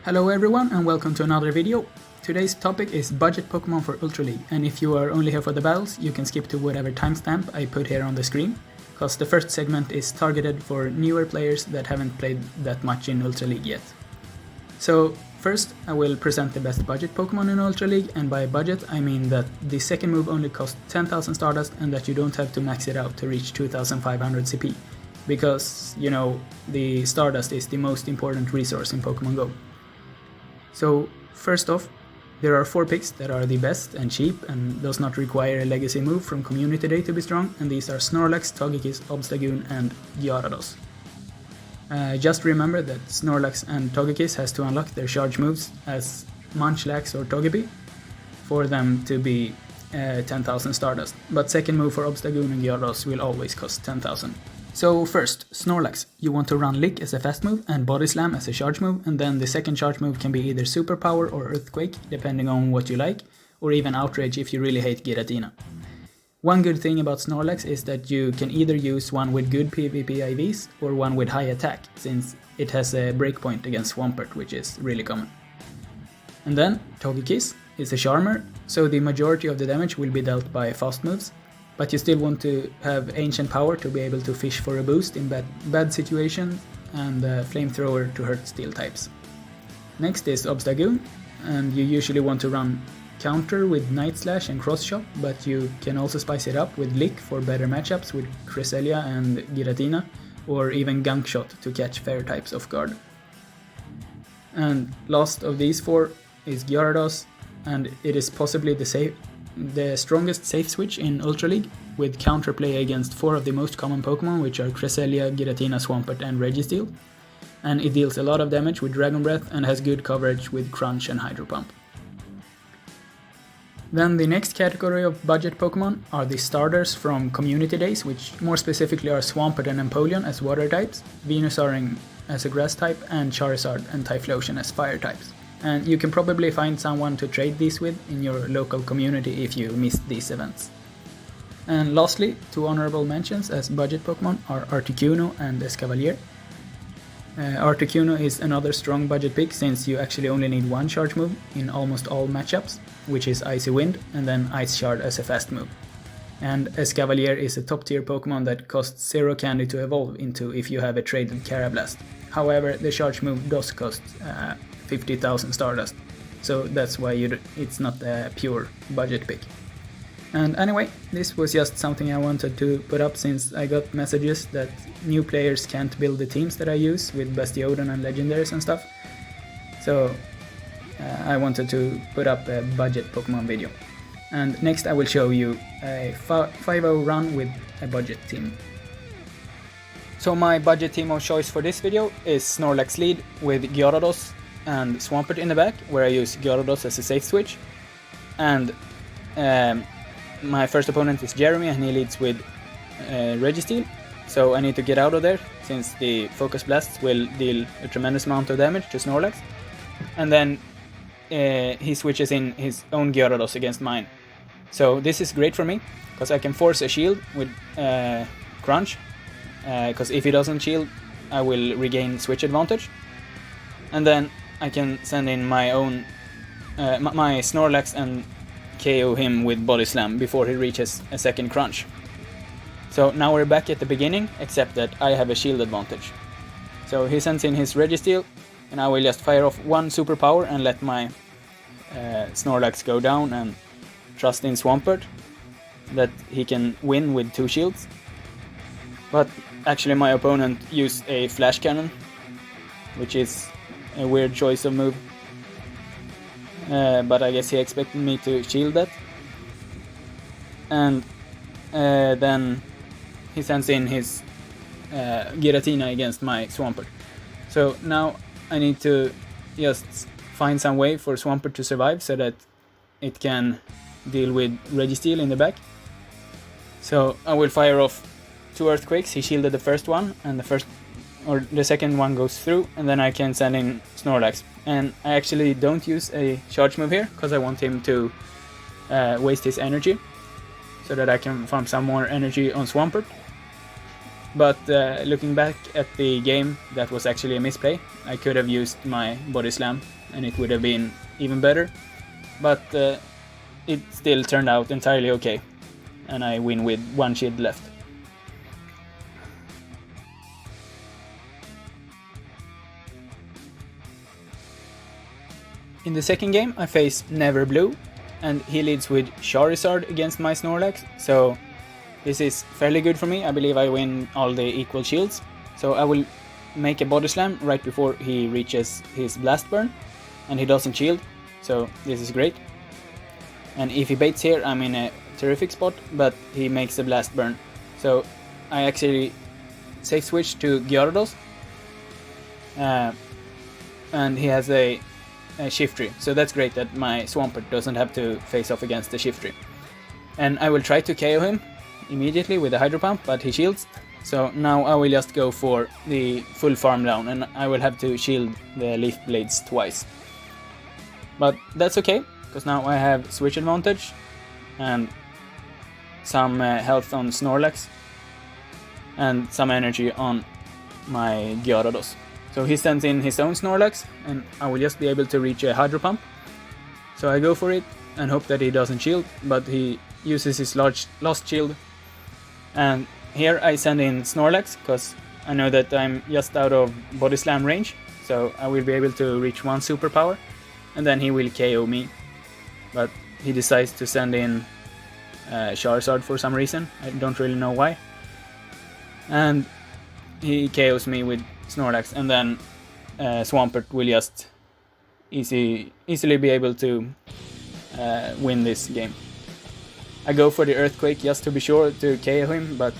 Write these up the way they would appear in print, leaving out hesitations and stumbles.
Hello everyone and welcome to another video. Today's topic is budget Pokemon for Ultra League, and if you are only here for the battles, you can skip to whatever timestamp I put here on the screen, because the first segment is targeted for newer players that haven't played that much in Ultra League yet. So first I will present the best budget Pokemon in Ultra League, and by budget I mean that the second move only costs 10,000 Stardust and that you don't have to max it out to reach 2500 CP, because, you know, the Stardust is the most important resource in Pokémon Go. So first off, there are 4 picks that are the best and cheap and does not require a legacy move from Community Day to be strong, and these are Snorlax, Togekiss, Obstagoon and Gyarados. Just remember that Snorlax and Togekiss has to unlock their charge moves as Munchlax or Togepi for them to be 10,000 Stardust, but second move for Obstagoon and Gyarados will always cost 10,000. So first, Snorlax. You want to run Lick as a fast move and Body Slam as a charge move, and then the second charge move can be either Superpower or Earthquake, depending on what you like, or even Outrage if you really hate Giratina. One good thing about Snorlax is that you can either use one with good PvP IVs or one with high attack, since it has a breakpoint against Swampert, which is really common. And then, Togekiss is a Charmer, so the majority of the damage will be dealt by fast moves, but you still want to have Ancient Power to be able to fish for a boost in bad situations, and Flamethrower to hurt Steel types. Next is Obstagoon, and you usually want to run Counter with Night Slash and Cross Chop, but you can also spice it up with Lick for better matchups with Cresselia and Giratina, or even Gunk Shot to catch Fairy types off guard. And last of these 4 is Gyarados, and it is possibly the strongest safe switch in Ultra League, with counterplay against 4 of the most common Pokemon, which are Cresselia, Giratina, Swampert and Registeel, and it deals a lot of damage with Dragon Breath and has good coverage with Crunch and Hydro Pump. Then the next category of budget Pokemon are the starters from Community Days, which more specifically are Swampert and Empoleon as water types, Venusaur as a grass type, and Charizard and Typhlosion as fire types. And you can probably find someone to trade these with in your local community if you missed these events. And lastly, 2 honorable mentions as budget Pokemon are Articuno and Escavalier. Articuno is another strong budget pick, since you actually only need 1 charge move in almost all matchups, which is Icy Wind and then Ice Shard as a fast move. And Escavalier is a top tier Pokemon that costs 0 candy to evolve into if you have a traded Carablast. However, the charge move does cost 50,000 Stardust, so that's why it's not a pure budget pick. And anyway, this was just something I wanted to put up, since I got messages that new players can't build the teams that I use with Bastiodon and Legendaries and stuff, so I wanted to put up a budget Pokemon video. And next I will show you a 5-0 run with a budget team. So my budget team of choice for this video is Snorlax lead with Gyarados and Swampert in the back, where I use Gyarados as a safe switch. And my first opponent is Jeremy, and he leads with Registeel, so I need to get out of there, since the Focus Blasts will deal a tremendous amount of damage to Snorlax. And then he switches in his own Gyarados against mine. So this is great for me, because I can force a shield with Crunch, because if he doesn't shield I will regain switch advantage. And then I can send in my own my Snorlax and KO him with Body Slam before he reaches a second Crunch. So now we're back at the beginning, except that I have a shield advantage. So he sends in his Registeel, and I will just fire off 1 superpower and let my Snorlax go down, and trust in Swampert that he can win with 2 shields. But actually my opponent used a Flash Cannon, which is a weird choice of move, but I guess he expected me to shield that. And then he sends in his Giratina against my Swampert. So now I need to just find some way for Swampert to survive, so that it can deal with Registeel in the back. So I will fire off 2 Earthquakes. He shielded the first one, and the second one goes through, and then I can send in Snorlax. And I actually don't use a charge move here, because I want him to waste his energy, so that I can farm some more energy on Swampert. But looking back at the game, that was actually a misplay. I could have used my body slam and it would have been even better. But it still turned out entirely okay. And I win with 1 shield left. In the second game I face Never Blue, and he leads with Charizard against my Snorlax, so this is fairly good for me. I believe I win all the equal shields, so I will make a body slam right before he reaches his blast burn, and he doesn't shield, so this is great. And if he baits here, I'm in a terrific spot, but he makes a blast burn, so I actually safe switch to Gyarados, and he has a Shiftry, so that's great that my Swampert doesn't have to face off against the Shiftry. And I will try to KO him immediately with a Hydro Pump, but he shields, so now I will just go for the full farm down, and I will have to shield the Leaf Blades twice. But that's okay, because now I have switch advantage and some health on Snorlax and some energy on my Gyarados. So he sends in his own Snorlax, and I will just be able to reach a Hydro Pump. So I go for it and hope that he doesn't shield, but he uses his Lost Shield. And here I send in Snorlax, because I know that I'm just out of Body Slam range, so I will be able to reach 1 superpower, and then he will KO me. But he decides to send in Charizard for some reason, I don't really know why. And he KOs me with Snorlax, and then Swampert will just easily be able to win this game. I go for the Earthquake just to be sure to KO him, but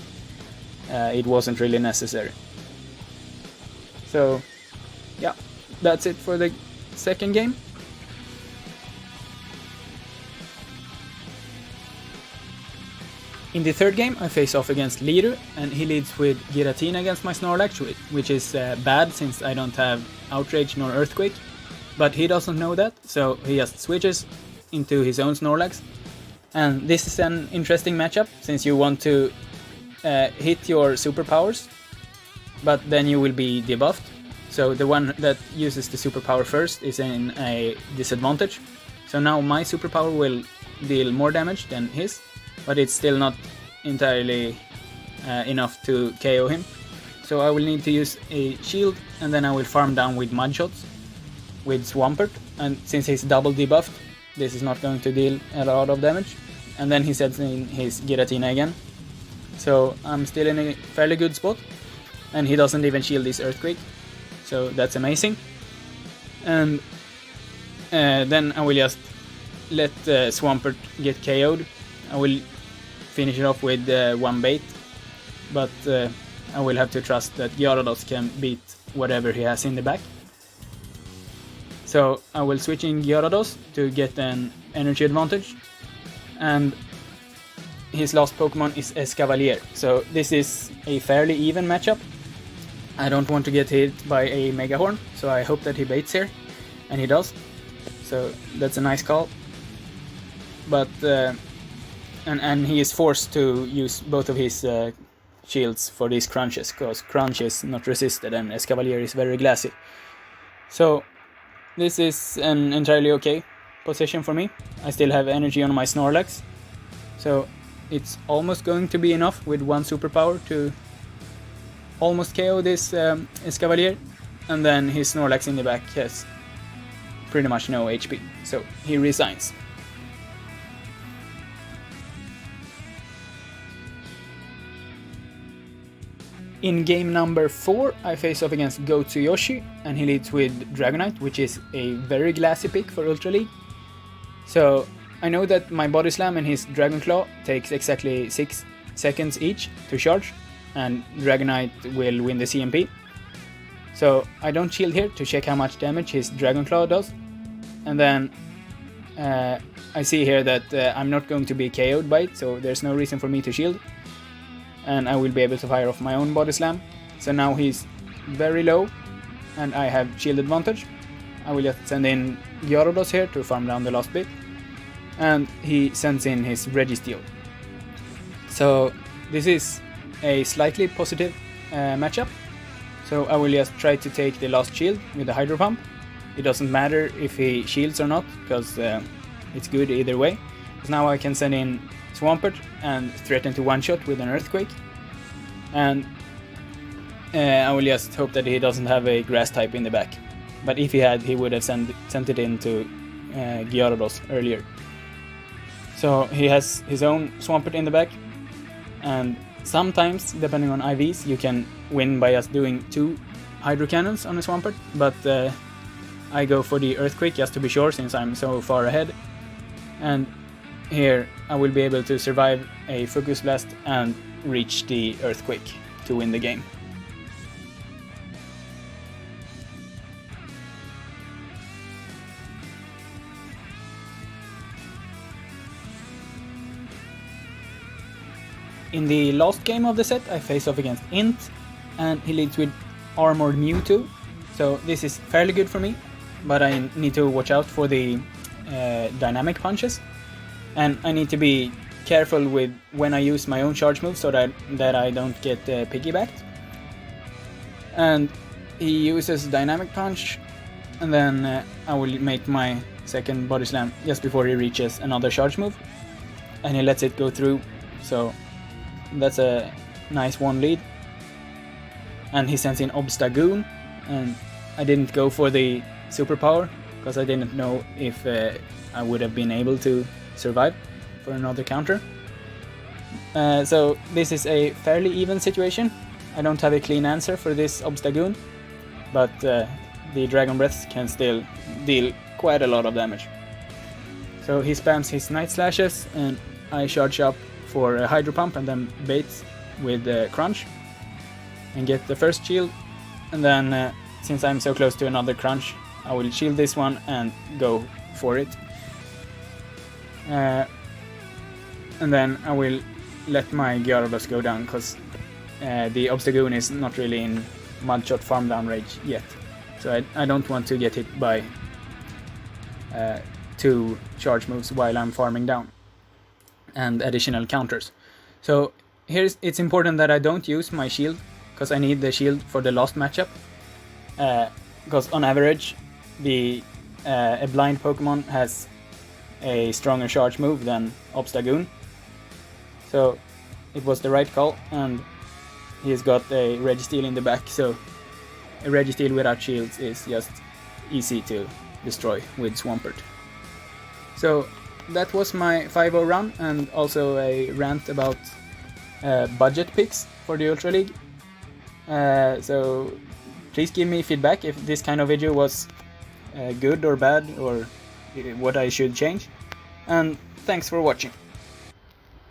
it wasn't really necessary. So yeah, that's it for the second game. In the third game I face off against Liru, and he leads with Giratina against my Snorlax, which is bad since I don't have Outrage nor Earthquake. But he doesn't know that, so he just switches into his own Snorlax. And this is an interesting matchup, since you want to hit your superpowers, but then you will be debuffed. So the one that uses the superpower first is in a disadvantage. So now my superpower will deal more damage than his, but it's still not entirely enough to KO him. So I will need to use a shield, and then I will farm down with Mud Shots with Swampert, and since he's double debuffed, this is not going to deal a lot of damage. And then he sets in his Giratina again. So I'm still in a fairly good spot, and he doesn't even shield this Earthquake, so that's amazing. And then I will just let Swampert get KO'd. I will finish it off with 1 bait, but I will have to trust that Gyarados can beat whatever he has in the back. So I will switch in Gyarados to get an energy advantage, and his last Pokemon is Escavalier, so this is a fairly even matchup. I don't want to get hit by a Mega Horn, so I hope that he baits here, and he does, so that's a nice call. But and he is forced to use both of his shields for these crunches, because crunch is not resisted and Escavalier is very glassy. So this is an entirely okay position for me. I still have energy on my Snorlax, so it's almost going to be enough with 1 superpower to almost KO this Escavalier, and then his Snorlax in the back has pretty much no HP, so he resigns. In game number 4, I face off against Gotsuyoshi, and he leads with Dragonite, which is a very glassy pick for Ultra League. So I know that my Body Slam and his Dragon Claw takes exactly 6 seconds each to charge, and Dragonite will win the CMP. So I don't shield here to check how much damage his Dragon Claw does, and then I see here that I'm not going to be KO'd by it, so there's no reason for me to shield, and I will be able to fire off my own Body Slam. So now he's very low, and I have shield advantage. I will just send in Gyarados here to farm down the last bit, and he sends in his Registeel. So this is a slightly positive matchup. So I will just try to take the last shield with the Hydro Pump. It doesn't matter if he shields or not, because it's good either way. Because now I can send in Swampert and threaten to one-shot with an Earthquake. And I will just hope that he doesn't have a Grass type in the back. But if he had, he would have sent it into Gyarados earlier. So he has his own Swampert in the back. And sometimes, depending on IVs, you can win by just doing 2 Hydro Cannons on a Swampert. But I go for the Earthquake just to be sure, since I'm so far ahead. And here I will be able to survive a Focus Blast and reach the Earthquake to win the game. In the last game of the set, I face off against Int, and he leads with Armored Mewtwo, so this is fairly good for me, but I need to watch out for the dynamic punches, and I need to be careful with when I use my own charge move so that I don't get piggybacked. And he uses dynamic punch, and then I will make my second body slam just before he reaches another charge move, and he lets it go through, so that's a nice one lead. And he sends in Obstagoon, and I didn't go for the superpower because I didn't know if I would have been able to survive for another counter. So this is a fairly even situation. I don't have a clean answer for this Obstagoon, but the Dragon Breaths can still deal quite a lot of damage. So he spams his Night Slashes, and I charge up for a Hydro Pump and then bait with Crunch and get the first shield. And then since I'm so close to another Crunch, I will shield this one and go for it. And then I will let my Gyarados go down, because the Obstagoon is not really in Mudshot farm down range yet. So I don't want to get hit by 2 charge moves while I'm farming down and additional counters. So it's important that I don't use my shield, because I need the shield for the last matchup. Because on average, a blind Pokemon has a stronger charge move than Obstagoon. So it was the right call, and he's got a Registeel in the back, so a Registeel without shields is just easy to destroy with Swampert. So that was my 5-0 run, and also a rant about budget picks for the Ultra League. So please give me feedback if this kind of video was good or bad, or what I should change. And thanks for watching.